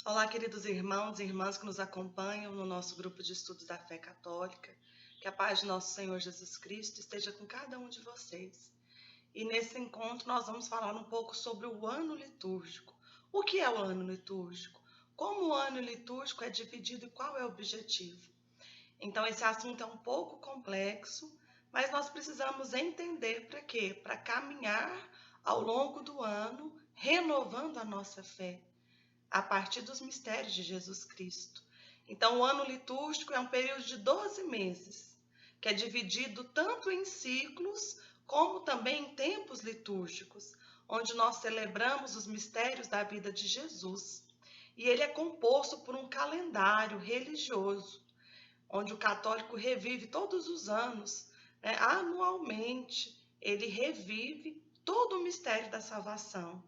Olá, queridos irmãos e irmãs que nos acompanham no nosso grupo de estudos da fé católica. Que a paz de nosso Senhor Jesus Cristo esteja com cada um de vocês. E nesse encontro nós vamos falar um pouco sobre o ano litúrgico. O que é o ano litúrgico? Como o ano litúrgico é dividido e qual é o objetivo? Então esse assunto é um pouco complexo, mas nós precisamos entender para quê? Para caminhar ao longo do ano, renovando a nossa fé a partir dos mistérios de Jesus Cristo. Então, o ano litúrgico é um período de 12 meses, que é dividido tanto em ciclos, como também em tempos litúrgicos, onde nós celebramos os mistérios da vida de Jesus. E ele é composto por um calendário religioso, onde o católico revive todos os anos, anualmente, ele revive todo o mistério da salvação.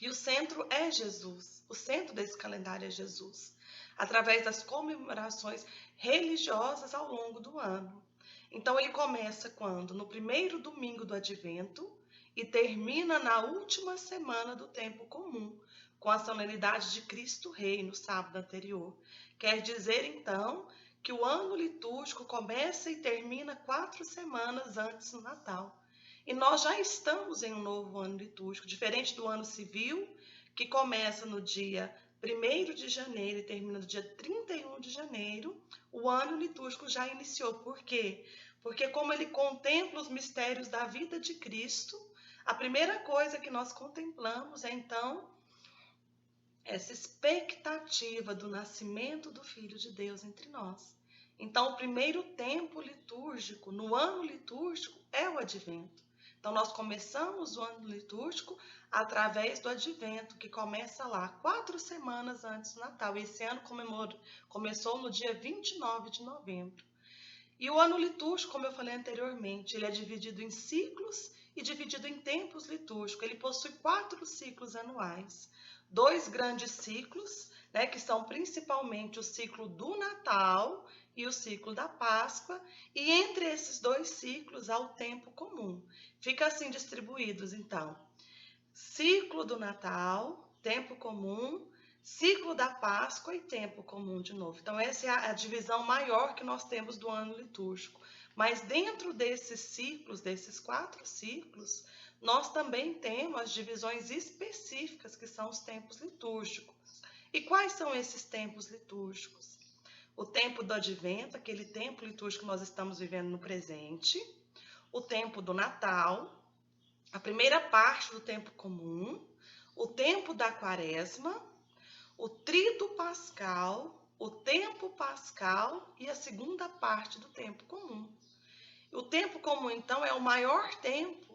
E o centro é Jesus, o centro desse calendário é Jesus, através das comemorações religiosas ao longo do ano. Então ele começa quando? No primeiro domingo do Advento e termina na última semana do tempo comum, com a solenidade de Cristo Rei no sábado anterior. Quer dizer, então, que o ano litúrgico começa e termina 4 semanas antes do Natal. E nós já estamos em um novo ano litúrgico, diferente do ano civil, que começa no dia 1º de janeiro e termina no dia 31 de janeiro, o ano litúrgico já iniciou. Por quê? Porque como ele contempla os mistérios da vida de Cristo, a primeira coisa que nós contemplamos é, então, essa expectativa do nascimento do Filho de Deus entre nós. Então, o primeiro tempo litúrgico, no ano litúrgico, é o Advento. Então, nós começamos o ano litúrgico através do Advento, que começa lá 4 semanas antes do Natal. Esse ano começou no dia 29 de novembro. E o ano litúrgico, como eu falei anteriormente, ele é dividido em ciclos e dividido em tempos litúrgicos. Ele possui 4 ciclos anuais. 2 grandes ciclos, que são principalmente o ciclo do Natal e o ciclo da Páscoa, e entre esses 2 ciclos há o tempo comum. Fica assim distribuídos, então, ciclo do Natal, tempo comum, ciclo da Páscoa e tempo comum de novo. Então, essa é a divisão maior que nós temos do ano litúrgico. Mas dentro desses ciclos, desses 4 ciclos, nós também temos as divisões específicas, que são os tempos litúrgicos. E quais são esses tempos litúrgicos? O tempo do Advento, aquele tempo litúrgico que nós estamos vivendo no presente, o tempo do Natal, a primeira parte do tempo comum, o tempo da Quaresma, o Tríduo Pascal, o tempo pascal e a segunda parte do tempo comum. O tempo comum, então, é o maior tempo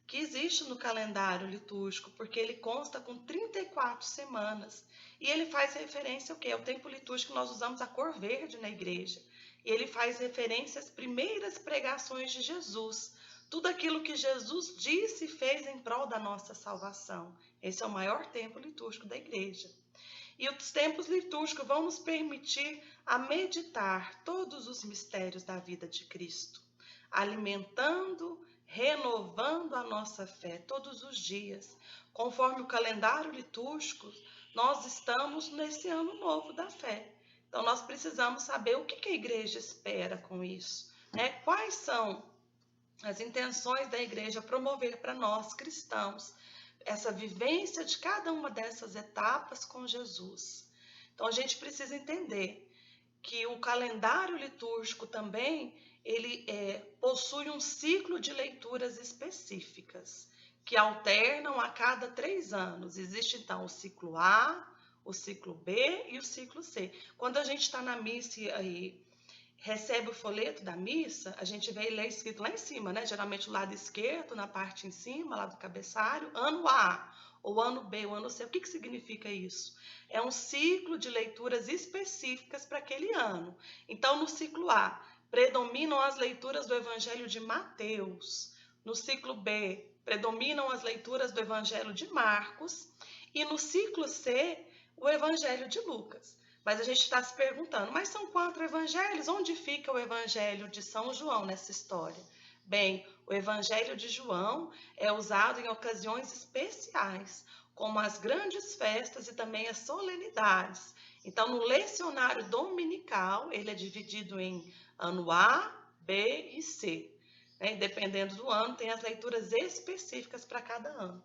que existe no calendário litúrgico, porque ele consta com 34 semanas. E ele faz referência ao quê? Ao tempo litúrgico que nós usamos a cor verde na igreja. E ele faz referência às primeiras pregações de Jesus. Tudo aquilo que Jesus disse e fez em prol da nossa salvação. Esse é o maior tempo litúrgico da igreja. E os tempos litúrgicos vão nos permitir a meditar todos os mistérios da vida de Cristo, alimentando, renovando a nossa fé todos os dias. Conforme o calendário litúrgico, nós estamos nesse ano novo da fé. Então, nós precisamos saber o que a igreja espera com isso, Quais são as intenções da igreja promover para nós, cristãos, essa vivência de cada uma dessas etapas com Jesus. Então, a gente precisa entender que o calendário litúrgico também, ele possui um ciclo de leituras específicas, que alternam a cada 3 anos. Existe, então, o ciclo A, o ciclo B e o ciclo C. Quando a gente está na missa e recebe o folheto da missa, a gente vê ele escrito lá em cima, geralmente o lado esquerdo, na parte em cima, lá do cabeçalho, ano A, ou ano B, ou ano C. O que significa isso? É um ciclo de leituras específicas para aquele ano. Então, no ciclo A, predominam as leituras do Evangelho de Mateus. No ciclo B, predominam as leituras do Evangelho de Marcos. E no ciclo C, o Evangelho de Lucas. Mas a gente está se perguntando, mas são 4 evangelhos? Onde fica o Evangelho de São João nessa história? Bem, o Evangelho de João é usado em ocasiões especiais, como as grandes festas e também as solenidades. Então, no lecionário dominical, ele é dividido em ano A, B e C. Dependendo do ano, tem as leituras específicas para cada ano.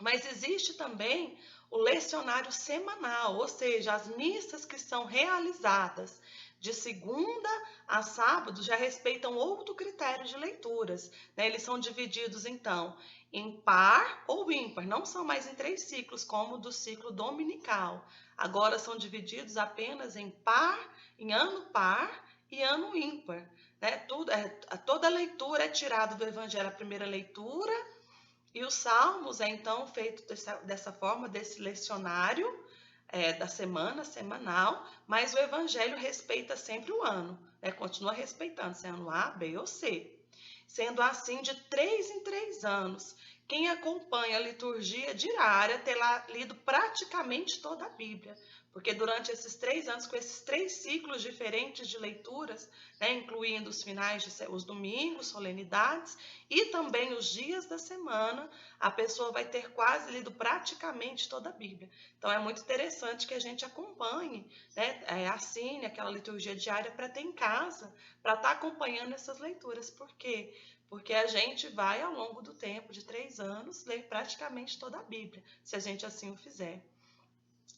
Mas existe também o lecionário semanal, ou seja, as missas que são realizadas de segunda a sábado já respeitam outro critério de leituras. Eles são divididos, então, em par ou ímpar, não são mais em 3 ciclos, como do ciclo dominical. Agora são divididos apenas em par, em ano par e ano ímpar. Toda leitura é tirada do Evangelho, a primeira leitura, e os salmos é então feito dessa forma, desse lecionário da semana, semanal, mas o evangelho respeita sempre o ano, continua respeitando, se é ano A, B ou C. Sendo assim, de 3 em 3 anos, quem acompanha a liturgia diária terá lido praticamente toda a Bíblia, porque durante esses 3 anos, com esses 3 ciclos diferentes de leituras, incluindo os finais, os domingos, solenidades e também os dias da semana, a pessoa vai ter quase lido praticamente toda a Bíblia. Então, é muito interessante que a gente acompanhe, assine aquela liturgia diária para ter em casa, para estar acompanhando essas leituras. Por quê? Porque a gente vai, ao longo do tempo, de 3 anos, ler praticamente toda a Bíblia, se a gente assim o fizer.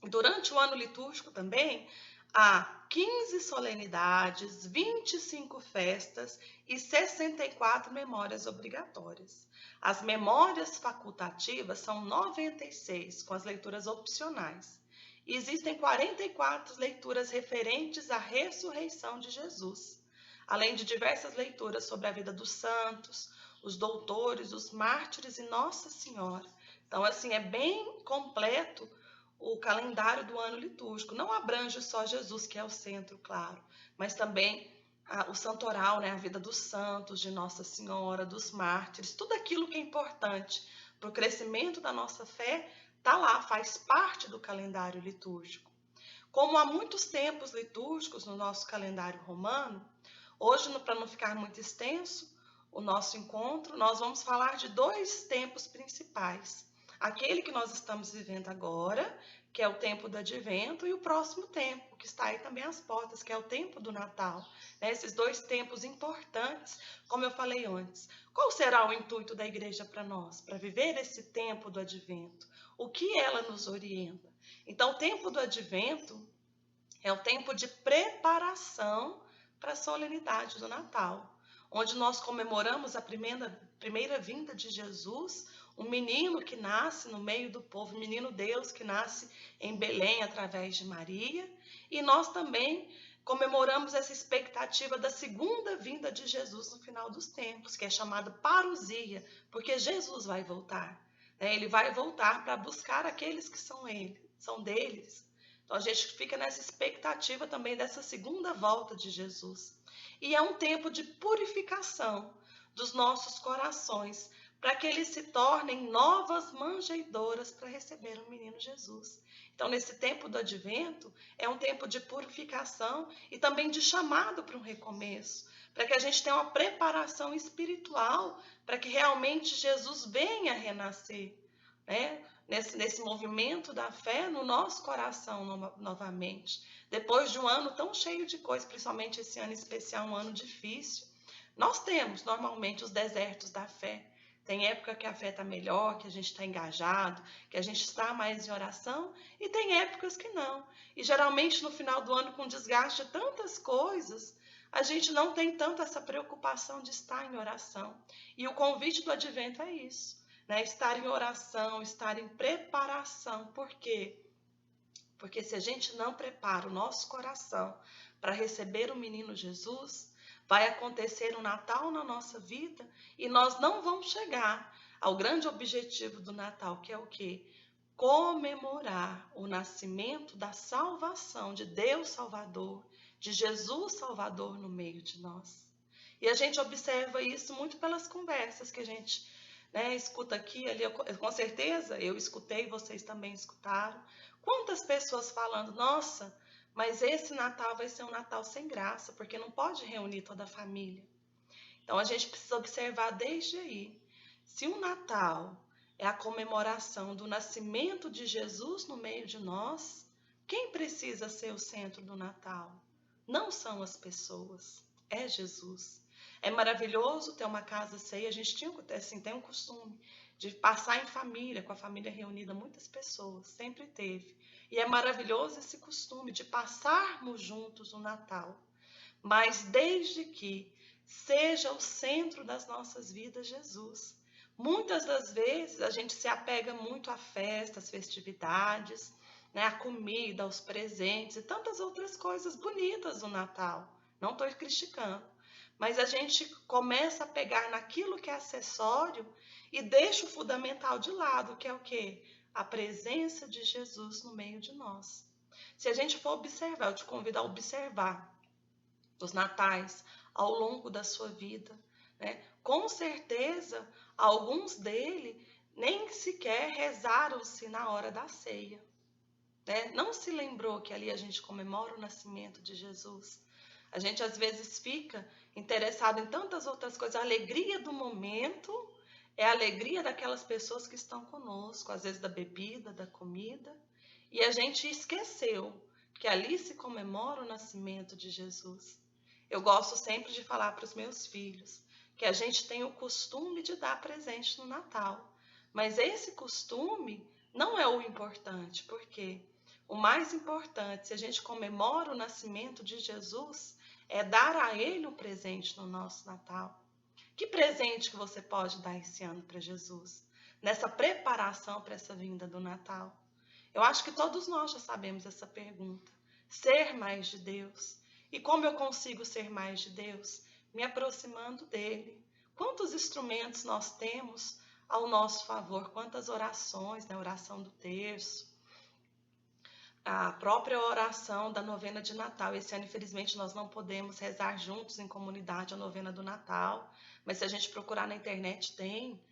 Durante o ano litúrgico também, há 15 solenidades, 25 festas e 64 memórias obrigatórias. As memórias facultativas são 96, com as leituras opcionais. E existem 44 leituras referentes à ressurreição de Jesus, além de diversas leituras sobre a vida dos santos, os doutores, os mártires e Nossa Senhora. Então, assim, é bem completo o calendário do ano litúrgico. Não abrange só Jesus, que é o centro, claro, mas também o santoral, a vida dos santos, de Nossa Senhora, dos mártires, tudo aquilo que é importante para o crescimento da nossa fé, está lá, faz parte do calendário litúrgico. Como há muitos tempos litúrgicos no nosso calendário romano, hoje, para não ficar muito extenso o nosso encontro, nós vamos falar de 2 tempos principais. Aquele que nós estamos vivendo agora, que é o tempo do Advento, e o próximo tempo, que está aí também às portas, que é o tempo do Natal. Esses 2 tempos importantes, como eu falei antes. Qual será o intuito da igreja para nós, para viver esse tempo do Advento? O que ela nos orienta? Então, o tempo do Advento é o tempo de preparação para a solenidade do Natal, onde nós comemoramos a primeira vinda de Jesus, um menino que nasce no meio do povo, um menino Deus que nasce em Belém através de Maria, e nós também comemoramos essa expectativa da segunda vinda de Jesus no final dos tempos, que é chamada parousia, porque Jesus vai voltar. Ele vai voltar para buscar aqueles que são deles. Então, a gente fica nessa expectativa também dessa segunda volta de Jesus. E é um tempo de purificação dos nossos corações, para que eles se tornem novas manjedouras para receber o menino Jesus. Então, nesse tempo do Advento, é um tempo de purificação e também de chamado para um recomeço, para que a gente tenha uma preparação espiritual, para que realmente Jesus venha renascer, nesse movimento da fé no nosso coração novamente. Depois de um ano tão cheio de coisas, principalmente esse ano especial, um ano difícil, nós temos normalmente os desertos da fé. Tem época que a fé está melhor, que a gente está engajado, que a gente está mais em oração, e tem épocas que não. E geralmente no final do ano, com desgaste de tantas coisas, a gente não tem tanto essa preocupação de estar em oração. E o convite do Advento é isso, estar em oração, estar em preparação. Por quê? Porque se a gente não prepara o nosso coração para receber o menino Jesus, vai acontecer um Natal na nossa vida e nós não vamos chegar ao grande objetivo do Natal, que é o quê? Comemorar o nascimento da salvação de Deus Salvador, de Jesus Salvador no meio de nós. E a gente observa isso muito pelas conversas que a gente escuta aqui, ali, com certeza eu escutei, vocês também escutaram. Quantas pessoas falando, nossa, mas esse Natal vai ser um Natal sem graça, porque não pode reunir toda a família. Então, a gente precisa observar desde aí. Se o Natal é a comemoração do nascimento de Jesus no meio de nós, quem precisa ser o centro do Natal? Não são as pessoas, é Jesus. É maravilhoso ter uma casa ceia. A gente tinha, assim, tem um costume de passar em família, com a família reunida, muitas pessoas, sempre teve. E é maravilhoso esse costume de passarmos juntos o Natal. Mas desde que seja o centro das nossas vidas Jesus. Muitas das vezes a gente se apega muito a festas, festividades, né, a comida, aos presentes e tantas outras coisas bonitas do Natal. Não estou criticando. Mas a gente começa a pegar naquilo que é acessório e deixa o fundamental de lado, que é o quê? A presença de Jesus no meio de nós. Se a gente for observar, eu te convido a observar os natais ao longo da sua vida, né? Com certeza, alguns deles nem sequer rezaram-se na hora da ceia, né? Não se lembrou que ali a gente comemora o nascimento de Jesus. A gente às vezes fica interessado em tantas outras coisas. A alegria do momento é a alegria daquelas pessoas que estão conosco, às vezes da bebida, da comida, e a gente esqueceu que ali se comemora o nascimento de Jesus. Eu gosto sempre de falar para os meus filhos que a gente tem o costume de dar presente no Natal, mas esse costume não é o importante, porque o mais importante, se a gente comemora o nascimento de Jesus, é dar a Ele um presente no nosso Natal. Que presente que você pode dar esse ano para Jesus, nessa preparação para essa vinda do Natal? Eu acho que todos nós já sabemos essa pergunta. Ser mais de Deus. E como eu consigo ser mais de Deus? Me aproximando dele. Quantos instrumentos nós temos ao nosso favor? Quantas orações, né? Oração do terço, a própria oração da novena de Natal. Esse ano, infelizmente, nós não podemos rezar juntos em comunidade a novena do Natal, mas se a gente procurar na internet, tem,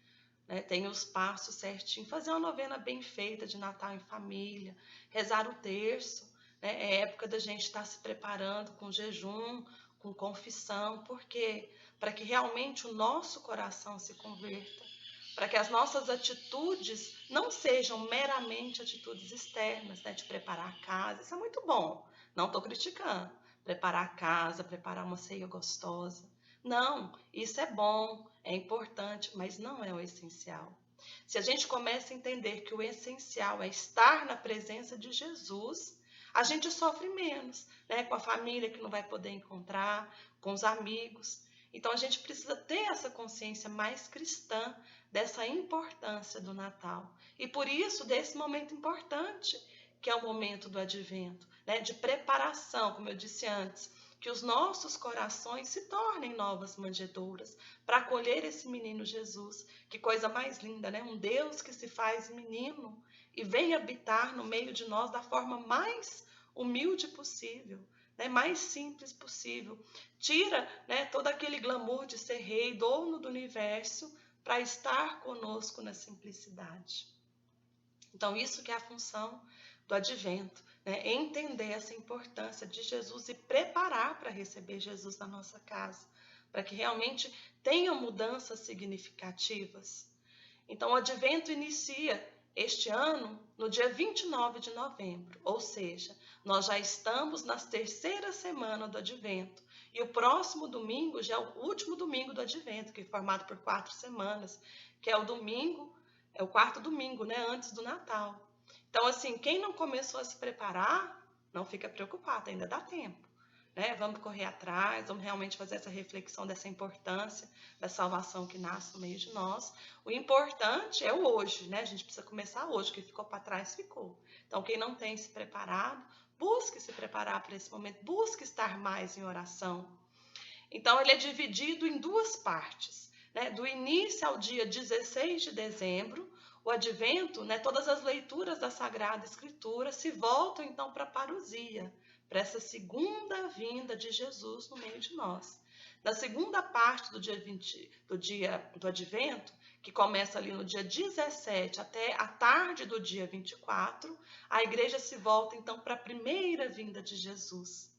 né, tem os passos certinho. Fazer uma novena bem feita de Natal em família, rezar o terço, né, é época da gente estar se preparando com jejum, com confissão, porque para que realmente o nosso coração se converta, para que as nossas atitudes não sejam meramente atitudes externas, né, de preparar a casa. Isso é muito bom, não estou criticando. Preparar a casa, preparar uma ceia gostosa. Não, isso é bom, é importante, mas não é o essencial. Se a gente começa a entender que o essencial é estar na presença de Jesus, a gente sofre menos, né, com a família que não vai poder encontrar, com os amigos. Então a gente precisa ter essa consciência mais cristã dessa importância do Natal. E por isso, desse momento importante, que é o momento do advento, né? De preparação, como eu disse antes, que os nossos corações se tornem novas manjedouras para acolher esse menino Jesus. Que coisa mais linda, né? Um Deus que se faz menino e vem habitar no meio de nós da forma mais humilde possível, né? Mais simples possível. Tira, né, todo aquele glamour de ser rei, dono do universo, para estar conosco na simplicidade. Então, isso que é a função do advento, né? Entender essa importância de Jesus e preparar para receber Jesus na nossa casa, para que realmente tenham mudanças significativas. Então, o advento inicia este ano no dia 29 de novembro, ou seja, nós já estamos na terceira semana do advento. E o próximo domingo já é o último domingo do advento, que é formado por 4 semanas, que é o domingo, é o quarto domingo, né, antes do Natal. Então, assim, quem não começou a se preparar, não fica preocupado, ainda dá tempo, né? Vamos correr atrás, vamos realmente fazer essa reflexão dessa importância da salvação que nasce no meio de nós. O importante é o hoje, né? A gente precisa começar hoje, o que ficou para trás ficou. Então, quem não tem se preparado, busque se preparar para esse momento, busque estar mais em oração. Então, ele é dividido em 2 partes, né? Do início ao dia 16 de dezembro, o advento, né? Todas as leituras da Sagrada Escritura se voltam, então, para a parousia, para essa segunda vinda de Jesus no meio de nós. Na segunda parte do do advento, que começa ali no dia 17 até a tarde do dia 24, a igreja se volta então para a primeira vinda de Jesus,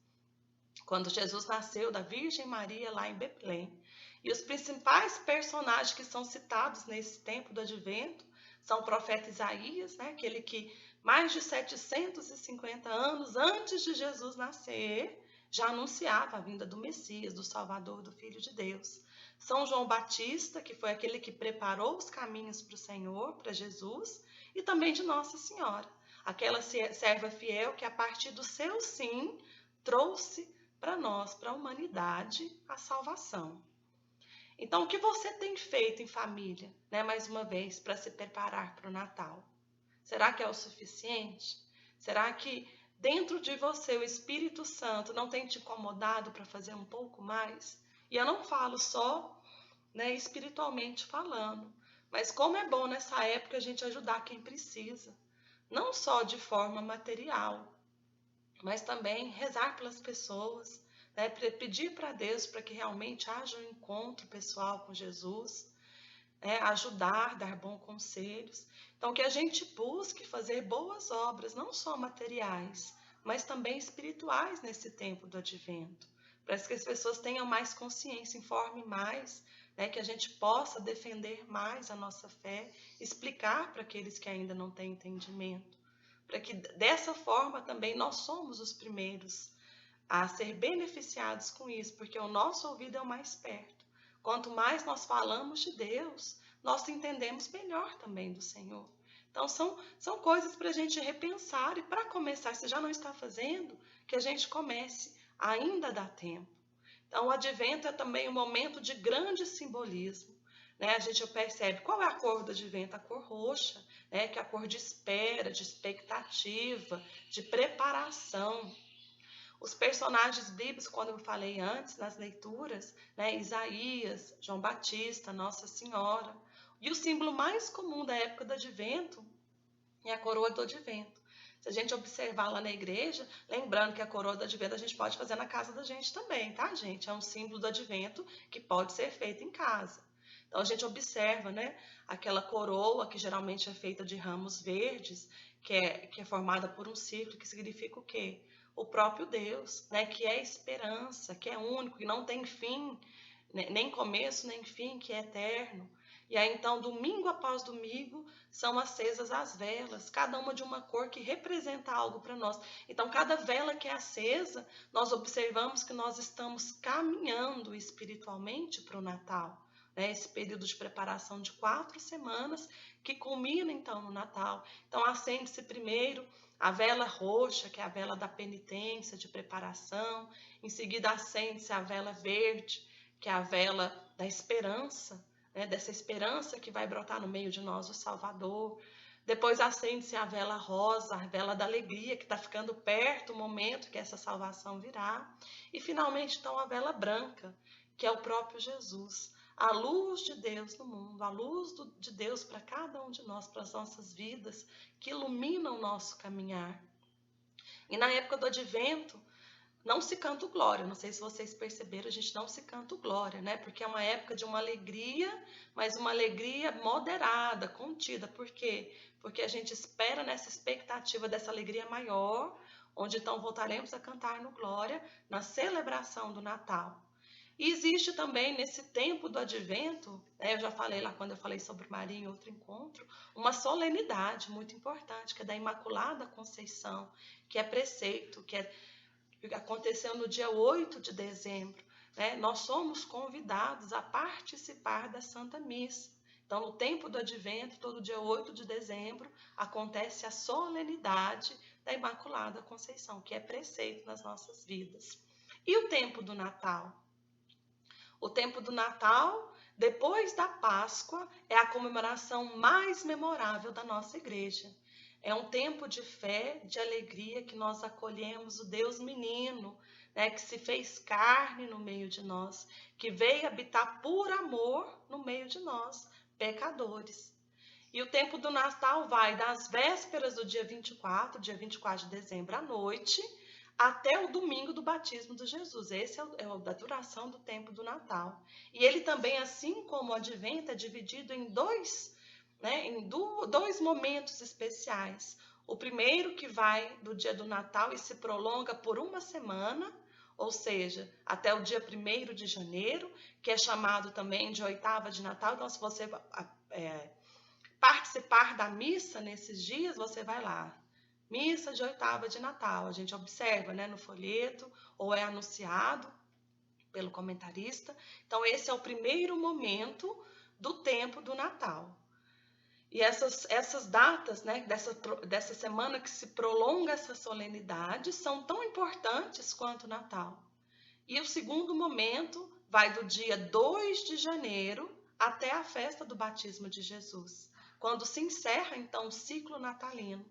quando Jesus nasceu da Virgem Maria lá em Belém. E os principais personagens que são citados nesse tempo do advento, São o profeta Isaías, né, aquele que mais de 750 anos antes de Jesus nascer, já anunciava a vinda do Messias, do Salvador, do Filho de Deus. São João Batista, que foi aquele que preparou os caminhos para o Senhor, para Jesus, e também de Nossa Senhora, aquela serva fiel que a partir do seu sim trouxe para nós, para a humanidade, a salvação. Então, o que você tem feito em família, né, mais uma vez, para se preparar para o Natal? Será que é o suficiente? Será que dentro de você o Espírito Santo não tem te incomodado para fazer um pouco mais? E eu não falo só, né, espiritualmente falando, mas como é bom nessa época a gente ajudar quem precisa, não só de forma material, mas também rezar pelas pessoas, né, pedir para Deus para que realmente haja um encontro pessoal com Jesus, ajudar, dar bons conselhos. Então, que a gente busque fazer boas obras, não só materiais, mas também espirituais nesse tempo do Advento, para que as pessoas tenham mais consciência, informe mais, né, que a gente possa defender mais a nossa fé, explicar para aqueles que ainda não têm entendimento, para que dessa forma também nós somos os primeiros a ser beneficiados com isso, porque o nosso ouvido é o mais perto. Quanto mais nós falamos de Deus, nós entendemos melhor também do Senhor. Então, são coisas para a gente repensar e para começar, se já não está fazendo, que a gente comece, ainda dá tempo. Então, o Advento é também um momento de grande simbolismo, né? A gente percebe qual é a cor do Advento, a cor roxa, né? Que é a cor de espera, de expectativa, de preparação. Os personagens bíblicos, quando eu falei antes, nas leituras, né, Isaías, João Batista, Nossa Senhora. E o símbolo mais comum da época do Advento é a coroa do Advento. Se a gente observar lá na igreja, lembrando que a coroa do Advento a gente pode fazer na casa da gente também, tá, gente? É um símbolo do Advento que pode ser feito em casa. Então a gente observa, né, aquela coroa que geralmente é feita de ramos verdes, que é formada por um círculo, que significa o quê? O próprio Deus, né, que é esperança, que é único, que não tem fim, né, nem começo nem fim, que é eterno. E aí então, domingo após domingo, são acesas as velas, cada uma de uma cor que representa algo para nós. Então, cada vela que é acesa, nós observamos que nós estamos caminhando espiritualmente para o Natal, né? Esse período de preparação de 4 semanas, que culmina então no Natal. Então, acende-se primeiro a vela roxa, que é a vela da penitência, de preparação. Em seguida, acende-se a vela verde, que é a vela da esperança, né? Dessa esperança que vai brotar no meio de nós o Salvador. Depois acende-se a vela rosa, a vela da alegria, que está ficando perto o momento que essa salvação virá. E finalmente, então, a vela branca, que é o próprio Jesus. A luz de Deus no mundo, a luz de Deus para cada um de nós, para as nossas vidas, que ilumina o nosso caminhar. E na época do Advento, não se canta o glória, não sei se vocês perceberam, a gente não se canta o glória, né? Porque é uma época de uma alegria, mas uma alegria moderada, contida. Por quê? Porque a gente espera nessa expectativa dessa alegria maior, onde então voltaremos a cantar no glória, na celebração do Natal. E existe também, nesse tempo do Advento, né, eu já falei lá quando eu falei sobre Maria em outro encontro, uma solenidade muito importante, que é da Imaculada Conceição, que é preceito, que aconteceu no dia 8 de dezembro. Né? Nós somos convidados a participar da Santa Missa. Então, no tempo do Advento, todo dia 8 de dezembro, acontece a solenidade da Imaculada Conceição, que é preceito nas nossas vidas. E o tempo do Natal? O tempo do Natal, depois da Páscoa, é a comemoração mais memorável da nossa igreja. É um tempo de fé, de alegria, que nós acolhemos o Deus menino, né, que se fez carne no meio de nós, que veio habitar por amor no meio de nós, pecadores. E o tempo do Natal vai das vésperas do dia 24 de dezembro à noite, até o domingo do batismo de Jesus. Esse é a duração do tempo do Natal. E ele também, assim como o Advento, é dividido em dois momentos especiais. O primeiro, que vai do dia do Natal e se prolonga por uma semana, ou seja, até o dia 1º de janeiro, que é chamado também de oitava de Natal. Então, se você participar da missa nesses dias, você vai lá. Missa de 8ª de Natal. A gente observa, né, no folheto, ou é anunciado pelo comentarista. Então, esse é o primeiro momento do tempo do Natal. E essas datas, né, dessa semana que se prolonga essa solenidade, são tão importantes quanto o Natal. E o segundo momento vai do dia 2 de janeiro até a festa do batismo de Jesus, quando se encerra, então, o ciclo natalino.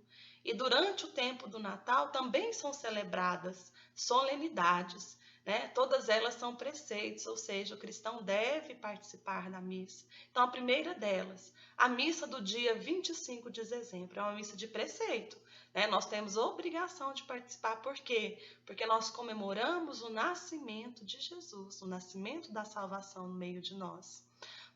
E durante o tempo do Natal também são celebradas solenidades, né? Todas elas são preceitos, ou seja, o cristão deve participar da missa. Então, a primeira delas, a missa do dia 25 de dezembro, é uma missa de preceito, né? Nós temos obrigação de participar. Por quê? Porque nós comemoramos o nascimento de Jesus, o nascimento da salvação no meio de nós.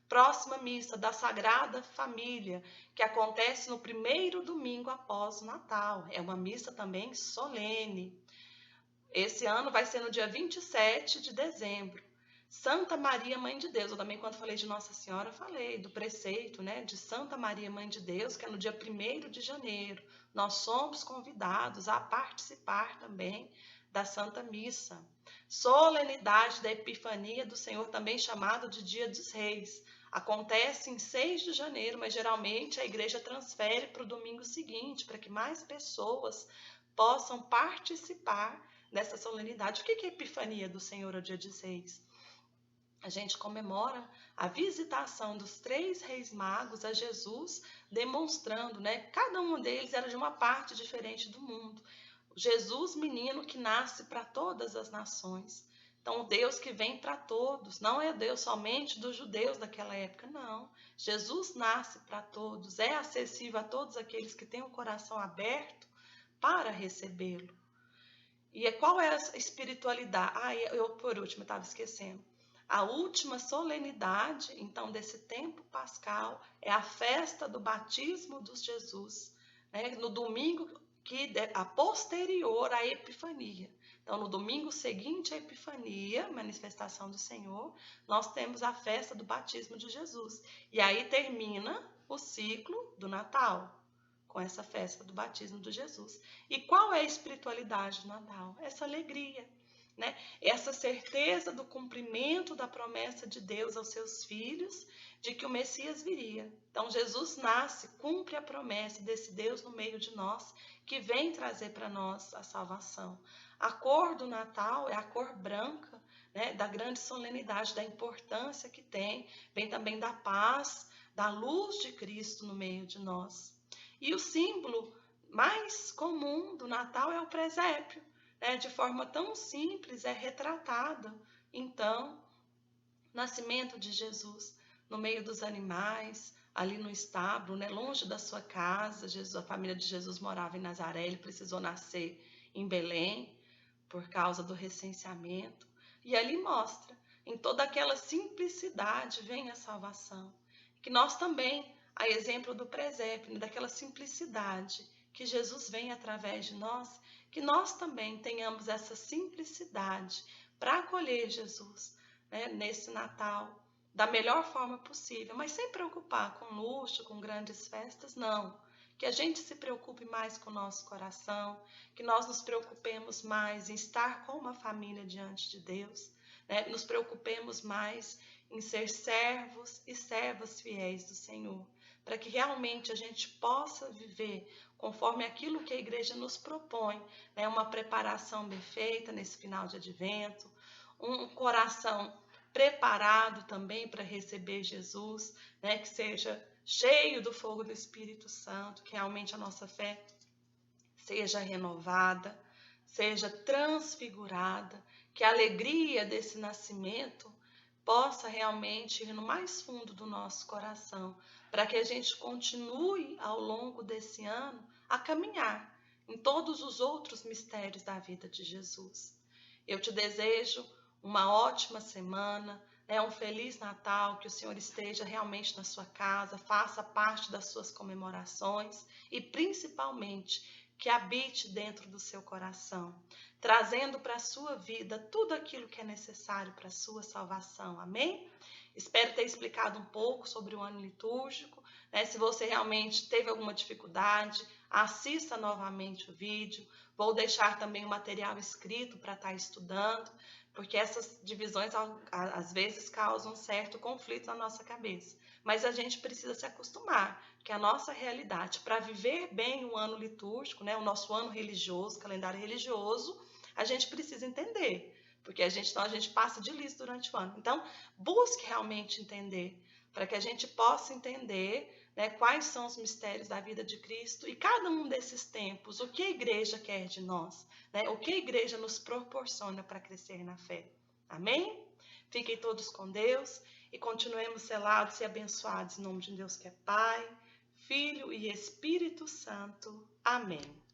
Próxima missa da Sagrada Família, que acontece no primeiro domingo após o Natal. É uma missa também solene. Esse ano vai ser no dia 27 de dezembro. Santa Maria, Mãe de Deus. Eu também, quando falei de Nossa Senhora, falei do preceito, né, de Santa Maria, Mãe de Deus, que é no dia 1º de janeiro. Nós somos convidados a participar também da Santa Missa. Solenidade da Epifania do Senhor, também chamado de Dia dos Reis. Acontece em 6 de janeiro, mas geralmente a igreja transfere para o domingo seguinte, para que mais pessoas possam participar dessa solenidade. O que é a Epifania do Senhor, o Dia dos Reis? A gente comemora a visitação dos 3 reis magos a Jesus, demonstrando, né? Cada um deles era de uma parte diferente do mundo. Jesus, menino que nasce para todas as nações. Então, o Deus que vem para todos, não é Deus somente dos judeus daquela época, não. Jesus nasce para todos, é acessível a todos aqueles que têm o coração aberto para recebê-lo. E qual é a espiritualidade? Eu por último estava esquecendo. A última solenidade, então, desse tempo pascal é a festa do batismo dos Jesus, né? No domingo a posterior à Epifania. Então, no domingo seguinte à Epifania, manifestação do Senhor, nós temos a festa do batismo de Jesus. E aí termina o ciclo do Natal, com essa festa do batismo de Jesus. E qual é a espiritualidade do Natal? Essa alegria, né? Essa certeza do cumprimento da promessa de Deus aos seus filhos, de que o Messias viria. Então, Jesus nasce, cumpre a promessa desse Deus no meio de nós, que vem trazer para nós a salvação. A cor do Natal é a cor branca, né, da grande solenidade, da importância que tem, vem também da paz, da luz de Cristo no meio de nós. E o símbolo mais comum do Natal é o presépio, né, de forma tão simples é retratada, então, o nascimento de Jesus no meio dos animais, ali no estábulo, né, longe da sua casa. A família de Jesus morava em Nazaré, ele precisou nascer em Belém por causa do recenseamento. E ali mostra, em toda aquela simplicidade vem a salvação. Que nós também, a exemplo do presépio, daquela simplicidade, que Jesus vem através de nós, que nós também tenhamos essa simplicidade para acolher Jesus, né, nesse Natal, da melhor forma possível, mas sem preocupar com luxo, com grandes festas, não. Que a gente se preocupe mais com o nosso coração, que nós nos preocupemos mais em estar com uma família diante de Deus, né? Nos preocupemos mais em ser servos e servas fiéis do Senhor, para que realmente a gente possa viver conforme aquilo que a igreja nos propõe, né? Uma preparação bem feita nesse final de advento, um coração preparado também para receber Jesus, né? Que seja cheio do fogo do Espírito Santo, que realmente a nossa fé seja renovada, seja transfigurada, que a alegria desse nascimento possa realmente ir no mais fundo do nosso coração, para que a gente continue ao longo desse ano a caminhar em todos os outros mistérios da vida de Jesus. Eu te desejo uma ótima semana, né? Um Feliz Natal, que o Senhor esteja realmente na sua casa, faça parte das suas comemorações e principalmente que habite dentro do seu coração, trazendo para a sua vida tudo aquilo que é necessário para a sua salvação. Amém? Espero ter explicado um pouco sobre o ano litúrgico, né? Se você realmente teve alguma dificuldade, assista novamente o vídeo. Vou deixar também o material escrito para estar estudando, porque essas divisões às vezes causam um certo conflito na nossa cabeça. Mas a gente precisa se acostumar, que a nossa realidade, para viver bem o ano litúrgico, né, o nosso ano religioso, calendário religioso, a gente precisa entender, porque a gente passa de liso durante o ano. Então, busque realmente entender, para que a gente possa entender, né, quais são os mistérios da vida de Cristo e cada um desses tempos, o que a igreja quer de nós, né, o que a igreja nos proporciona para crescer na fé. Amém? Fiquem todos com Deus e continuemos selados e abençoados em nome de Deus que é Pai, Filho e Espírito Santo. Amém.